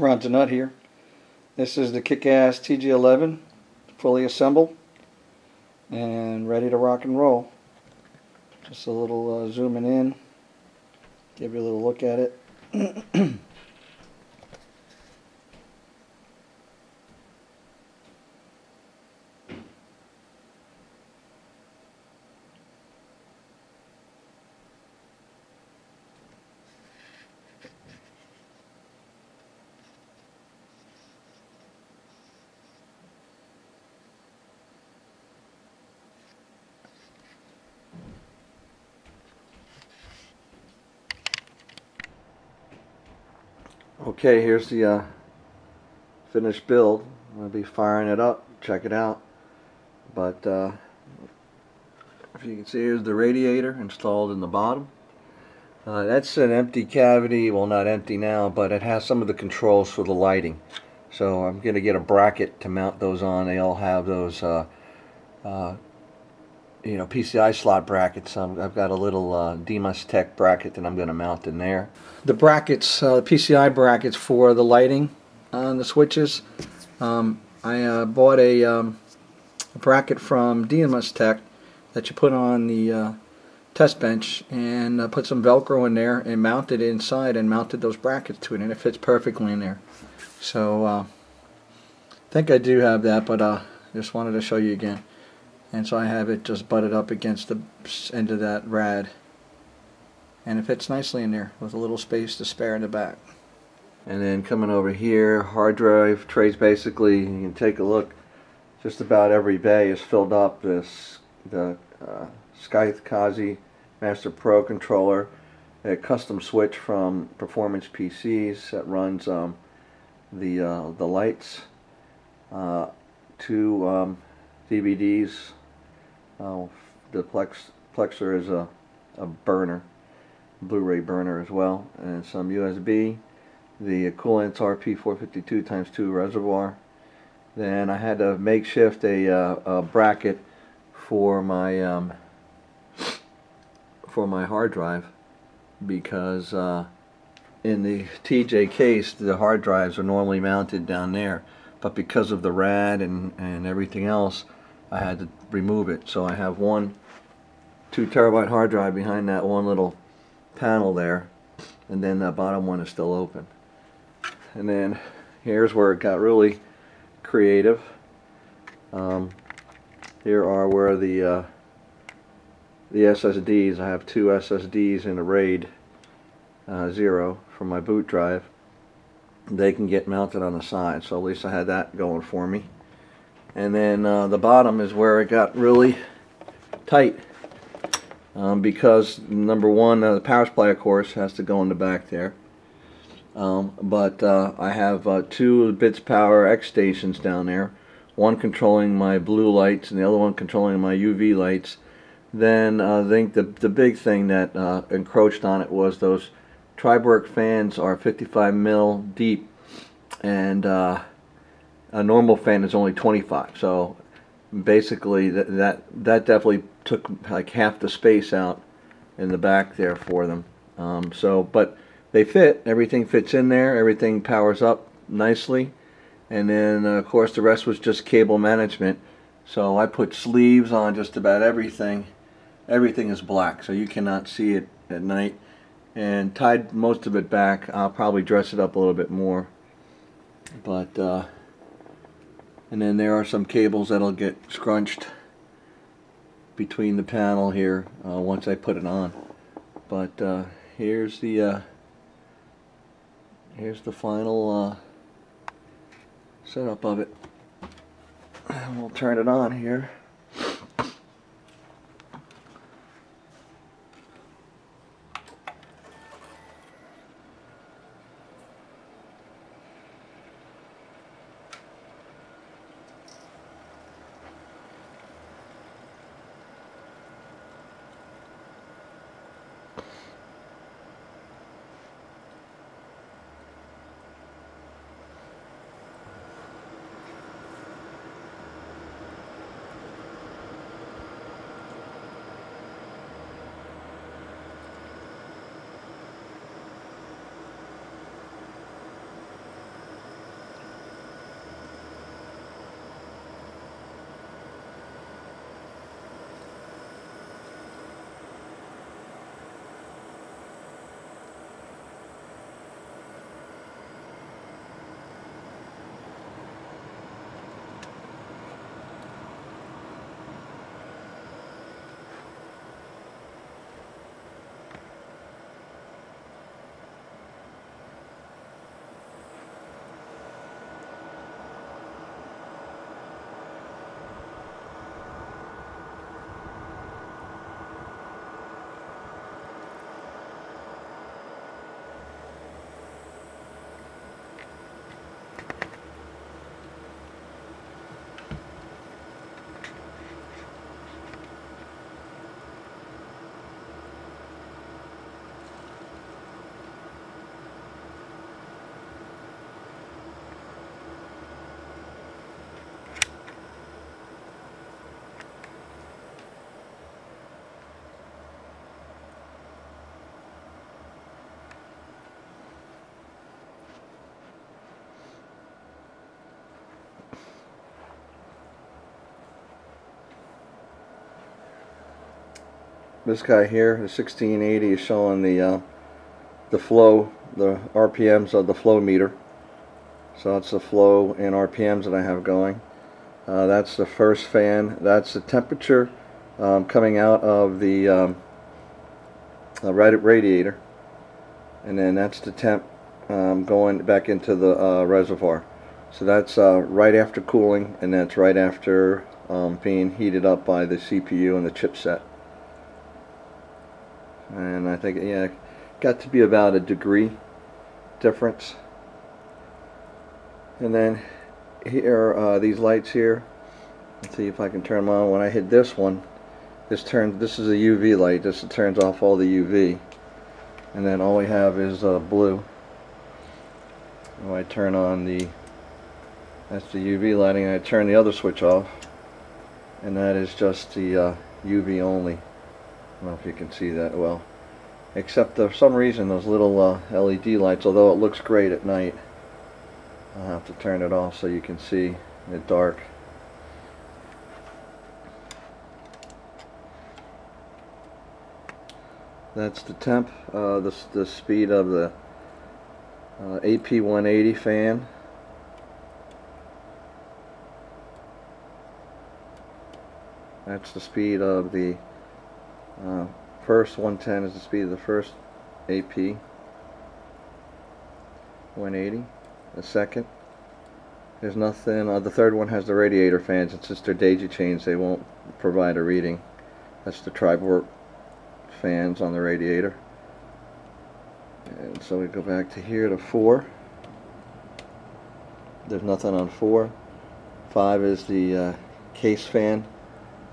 Ron Nut here. This is the Kick-Ass TJ11, fully assembled and ready to rock and roll. Just a little zooming in, give you a little look at it. Okay, here's the finished build. I'm going to be firing it up, check it out. But if you can see, here's the radiator installed in the bottom. That's an empty cavity, well, not empty now, but it has some of the controls for the lighting. So I'm going to get a bracket to mount those on. They all have those PCI slot brackets. I've got a little DMUS Tech bracket that I'm going to mount in there. The brackets, the PCI brackets for the lighting on the switches. I bought a bracket from DMUS Tech that you put on the test bench and put some Velcro in there and mounted it inside and mounted those brackets to it, and it fits perfectly in there. So I think I do have that, but just wanted to show you again. And so I have it just butted up against the end of that rad, and it fits nicely in there with a little space to spare in the back. And then coming over here, hard drive trays. Basically, you can take a look, just about every bay is filled up. The Scythe Kazi Master Pro controller, a custom switch from Performance PCs that runs the lights, 2 DVDs. The Plexer is a burner, Blu-ray burner as well, and some USB. The Coolant's RP452 ×2 reservoir. Then I had to makeshift a bracket for my hard drive, because in the TJ case the hard drives are normally mounted down there, but because of the rad and everything else, I had to remove it. So I have one 2 terabyte hard drive behind that one little panel there, and then that bottom one is still open. And then here's where it got really creative. Here are where the SSDs. I have 2 SSDs in a RAID 0 from my boot drive. They can get mounted on the side, so at least I had that going for me. And then the bottom is where it got really tight, because number one, the power supply, of course, has to go in the back there. But I have 2 bits power X stations down there, one controlling my blue lights and the other one controlling my UV lights. Then I think the big thing that encroached on it was those Triberg fans are 55 mil deep, and a normal fan is only 25. So basically that definitely took like half the space out in the back there for them. But they fit. Everything fits in there. Everything powers up nicely. And then of course the rest was just cable management. So I put sleeves on just about everything. Everything is black, so you cannot see it at night. And tied most of it back. I'll probably dress it up a little bit more. But and then there are some cables that'll get scrunched between the panel here once I put it on. But here's the final setup of it. And we'll turn it on here. this guy here, the 1680, is showing the flow, the RPMs of the flow meter. So that's the flow in RPMs that I have going. That's the first fan. That's the temperature coming out of the radiator, and then that's the temp going back into the reservoir. So that's right after cooling, and that's right after being heated up by the CPU and the chipset. And I think, yeah, got to be about a degree difference. And then here, these lights here, let's see if I can turn them on. When I hit this one, this is a UV light. This turns off all the UV, and then all we have is blue. When I turn on that's the UV lighting, I turn the other switch off, and that is just the UV only. I don't know if you can see that well, except for some reason those little LED lights, although it looks great at night, I'll have to turn it off so you can see in the dark. That's the temp, the speed of the AP180 fan. That's the speed of the first 110 is the speed of the first AP 180. The second, there's nothing. The third one has the radiator fans, and since they're daisy chains, they won't provide a reading. That's the tri-port fans on the radiator. And so we go back to here to 4. There's nothing on 4. 5 is the case fan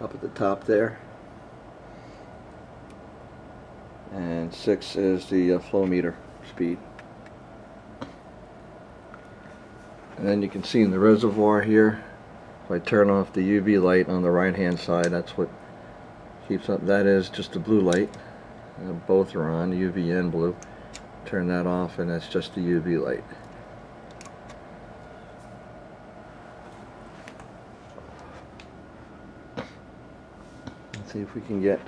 up at the top there, and 6 is the flow meter speed. And then you can see in the reservoir here, if I turn off the UV light on the right hand side, that's what keeps up. That is just the blue light. Both are on, UV and blue. Turn that off, and that's just the UV light. Let's see if we can get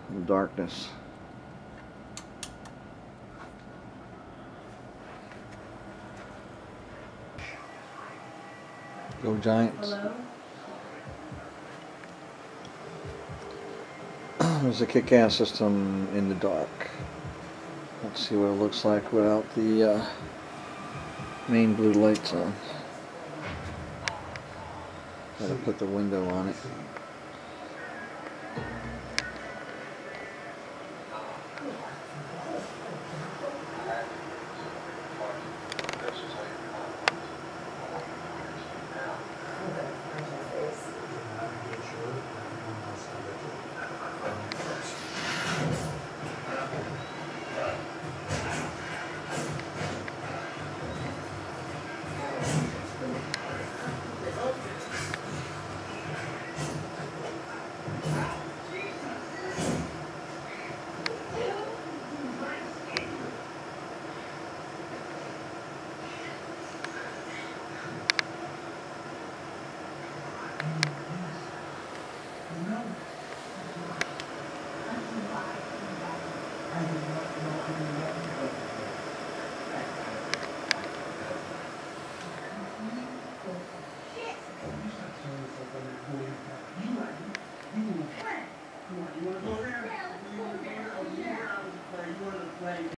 some darkness. Go Giants. Hello? There's a kick-ass system in the dark. Let's see what it looks like without the main blue lights on. Gotta put the window on it.